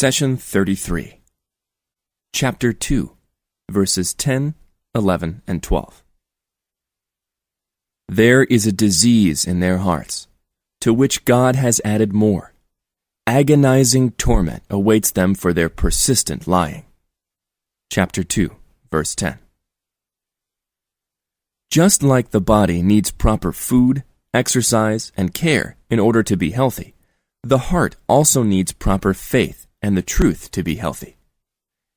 Session 33. Chapter 2, verses 10, 11, and 12. There is a disease in their hearts, to which God has added more. Agonizing torment awaits them for their persistent lying. Chapter 2, verse 10. Just like the body needs proper food, exercise, and care in order to be healthy, the heart also needs proper faith and the truth to be healthy.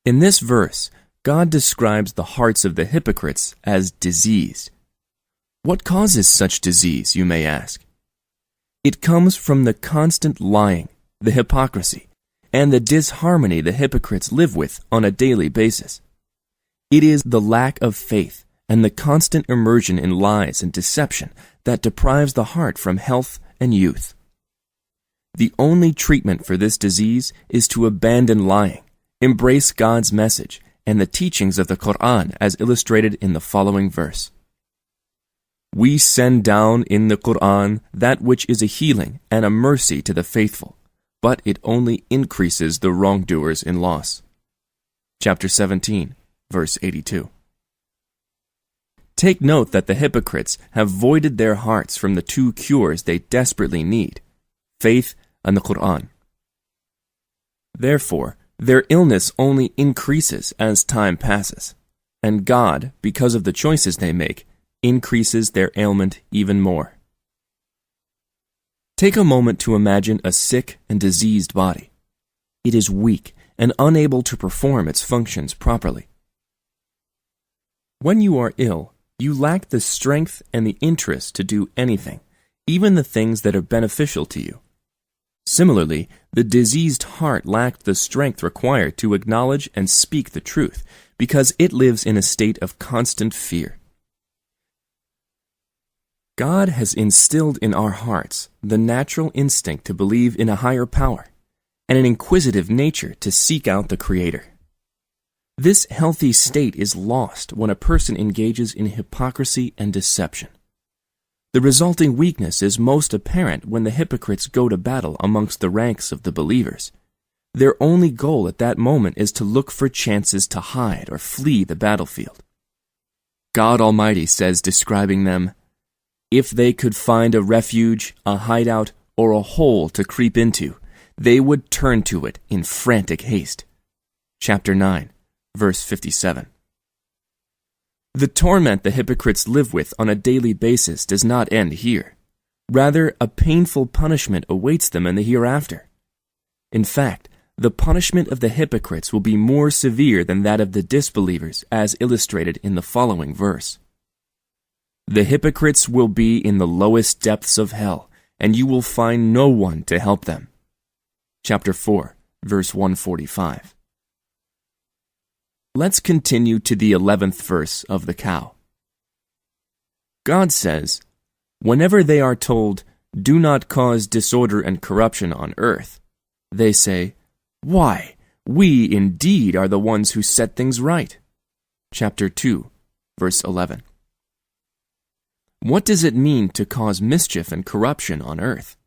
In this verse, God describes the hearts of the hypocrites as diseased. What causes such disease, you may ask? It comes from the constant lying, the hypocrisy, and the disharmony the hypocrites live with on a daily basis. It is the lack of faith and the constant immersion in lies and deception that deprives the heart from health and youth. The only treatment for this disease is to abandon lying, embrace God's message and the teachings of the Quran as illustrated in the following verse. We send down in the Quran that which is a healing and a mercy to the faithful, but it only increases the wrongdoers in loss. Chapter 17, verse 82. Take note that the hypocrites have voided their hearts from the two cures they desperately need, faith and the Quran. Therefore, their illness only increases as time passes, and God, because of the choices they make, increases their ailment even more. Take a moment to imagine a sick and diseased body. It is weak and unable to perform its functions properly. When you are ill, you lack the strength and the interest to do anything, even the things that are beneficial to you. Similarly, the diseased heart lacked the strength required to acknowledge and speak the truth, because it lives in a state of constant fear. God has instilled in our hearts the natural instinct to believe in a higher power, and an inquisitive nature to seek out the Creator. This healthy state is lost when a person engages in hypocrisy and deception. The resulting weakness is most apparent when the hypocrites go to battle amongst the ranks of the believers. Their only goal at that moment is to look for chances to hide or flee the battlefield. God Almighty says, describing them, if they could find a refuge, a hideout, or a hole to creep into, they would turn to it in frantic haste. Chapter 9, verse 57. The torment the hypocrites live with on a daily basis does not end here. Rather, a painful punishment awaits them in the hereafter. In fact, the punishment of the hypocrites will be more severe than that of the disbelievers, as illustrated in the following verse. The hypocrites will be in the lowest depths of hell, and you will find no one to help them. Chapter 4, verse 145. Let's continue to the 11th verse of the cow. God says, whenever they are told, do not cause disorder and corruption on earth, they say, why, we indeed are the ones who set things right. Chapter 2, verse 11. What does it mean to cause mischief and corruption on earth?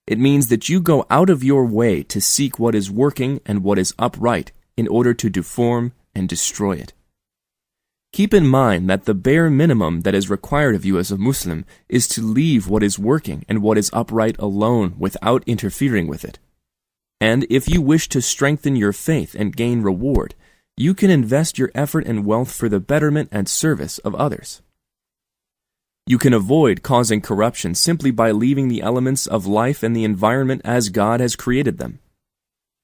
It means that you go out of your way to seek what is working and what is upright in order to deform and destroy it. Keep in mind that the bare minimum that is required of you as a Muslim is to leave what is working and what is upright alone without interfering with it. And if you wish to strengthen your faith and gain reward, you can invest your effort and wealth for the betterment and service of others. You can avoid causing corruption simply by leaving the elements of life and the environment as God has created them.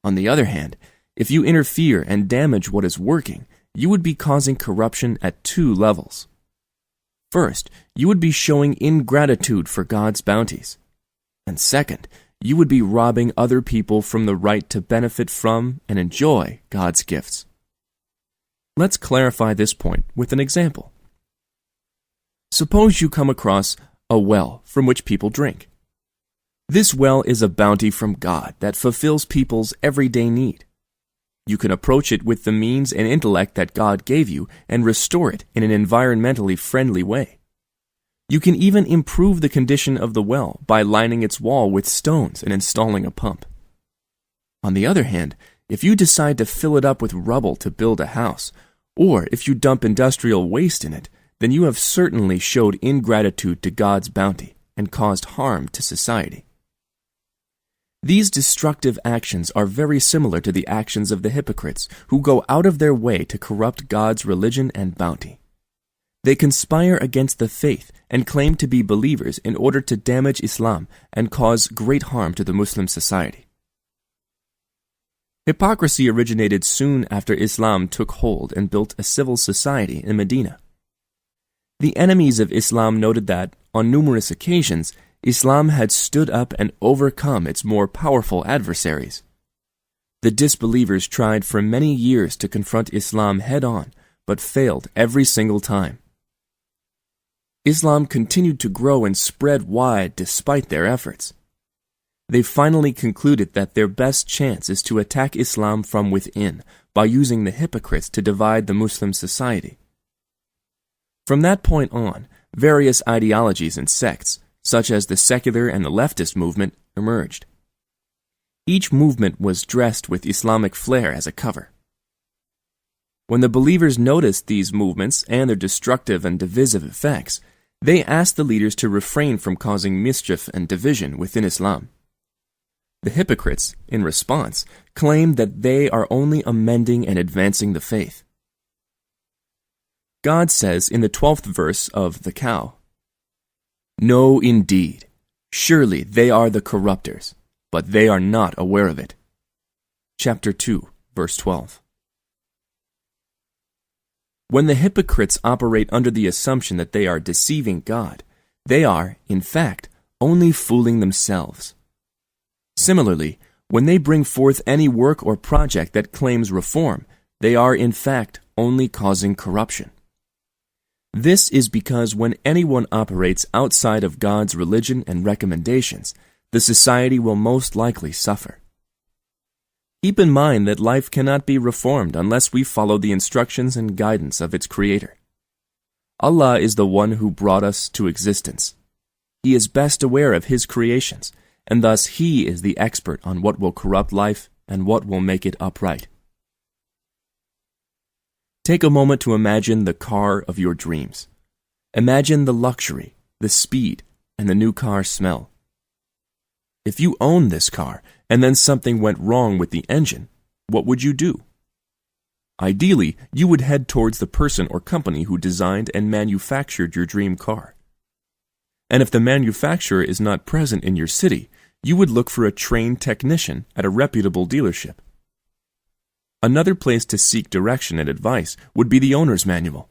On the other hand, if you interfere and damage what is working, you would be causing corruption at two levels. First, you would be showing ingratitude for God's bounties. And second, you would be robbing other people from the right to benefit from and enjoy God's gifts. Let's clarify this point with an example. Suppose you come across a well from which people drink. This well is a bounty from God that fulfills people's everyday need. You can approach it with the means and intellect that God gave you and restore it in an environmentally friendly way. You can even improve the condition of the well by lining its wall with stones and installing a pump. On the other hand, if you decide to fill it up with rubble to build a house, or if you dump industrial waste in it, then you have certainly showed ingratitude to God's bounty and caused harm to society. These destructive actions are very similar to the actions of the hypocrites who go out of their way to corrupt God's religion and bounty. They conspire against the faith and claim to be believers in order to damage Islam and cause great harm to the Muslim society. Hypocrisy originated soon after Islam took hold and built a civil society in Medina. The enemies of Islam noted that, on numerous occasions, Islam had stood up and overcome its more powerful adversaries. The disbelievers tried for many years to confront Islam head-on, but failed every single time. Islam continued to grow and spread wide despite their efforts. They finally concluded that their best chance is to attack Islam from within by using the hypocrites to divide the Muslim society. From that point on, various ideologies and sects, such as the secular and the leftist movement, emerged. Each movement was dressed with Islamic flair as a cover. When the believers noticed these movements and their destructive and divisive effects, they asked the leaders to refrain from causing mischief and division within Islam. The hypocrites, in response, claimed that they are only amending and advancing the faith. God says in the 12th verse of the Cow, "No, indeed, surely they are the corrupters, but they are not aware of it." Chapter 2, verse 12. When the hypocrites operate under the assumption that they are deceiving God, they are, in fact, only fooling themselves. Similarly, when they bring forth any work or project that claims reform, they are, in fact, only causing corruption. This is because when anyone operates outside of God's religion and recommendations, the society will most likely suffer. Keep in mind that life cannot be reformed unless we follow the instructions and guidance of its Creator. Allah is the one who brought us to existence. He is best aware of His creations, and thus He is the expert on what will corrupt life and what will make it upright. Take a moment to imagine the car of your dreams. Imagine the luxury, the speed, and the new car smell. If you own this car and then something went wrong with the engine, what would you do? Ideally, you would head towards the person or company who designed and manufactured your dream car. And if the manufacturer is not present in your city, you would look for a trained technician at a reputable dealership. Another place to seek direction and advice would be the owner's manual.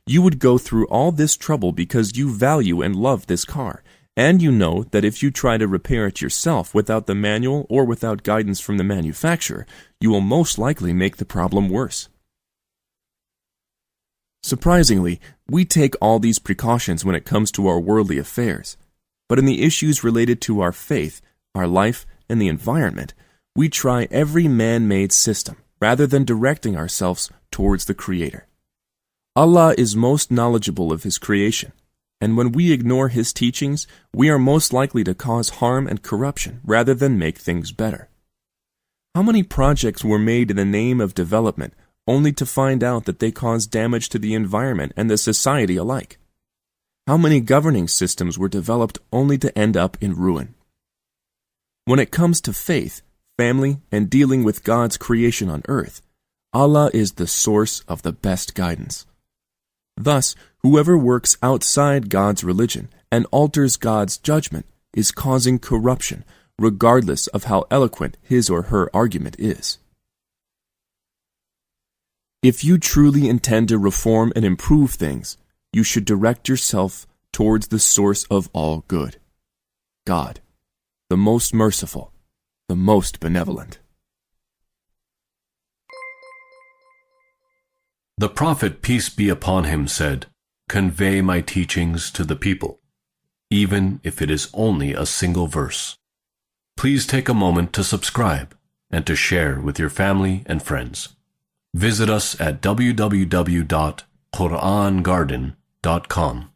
You would go through all this trouble because you value and love this car, and you know that if you try to repair it yourself without the manual or without guidance from the manufacturer, you will most likely make the problem worse. Surprisingly, we take all these precautions when it comes to our worldly affairs, but in the issues related to our faith, our life, and the environment, we try every man-made system rather than directing ourselves towards the Creator. Allah is most knowledgeable of His creation, and when we ignore His teachings, we are most likely to cause harm and corruption rather than make things better. How many projects were made in the name of development only to find out that they caused damage to the environment and the society alike? How many governing systems were developed only to end up in ruin? When it comes to faith, family, and dealing with God's creation on earth, Allah is the source of the best guidance. Thus, whoever works outside God's religion and alters God's judgment is causing corruption, regardless of how eloquent his or her argument is. If you truly intend to reform and improve things, you should direct yourself towards the source of all good, God, the most merciful, the most benevolent. The Prophet, peace be upon him, said, "Convey my teachings to the people, even if it is only a single verse." Please take a moment to subscribe and to share with your family and friends. Visit us at www.QURANGARDEN.com.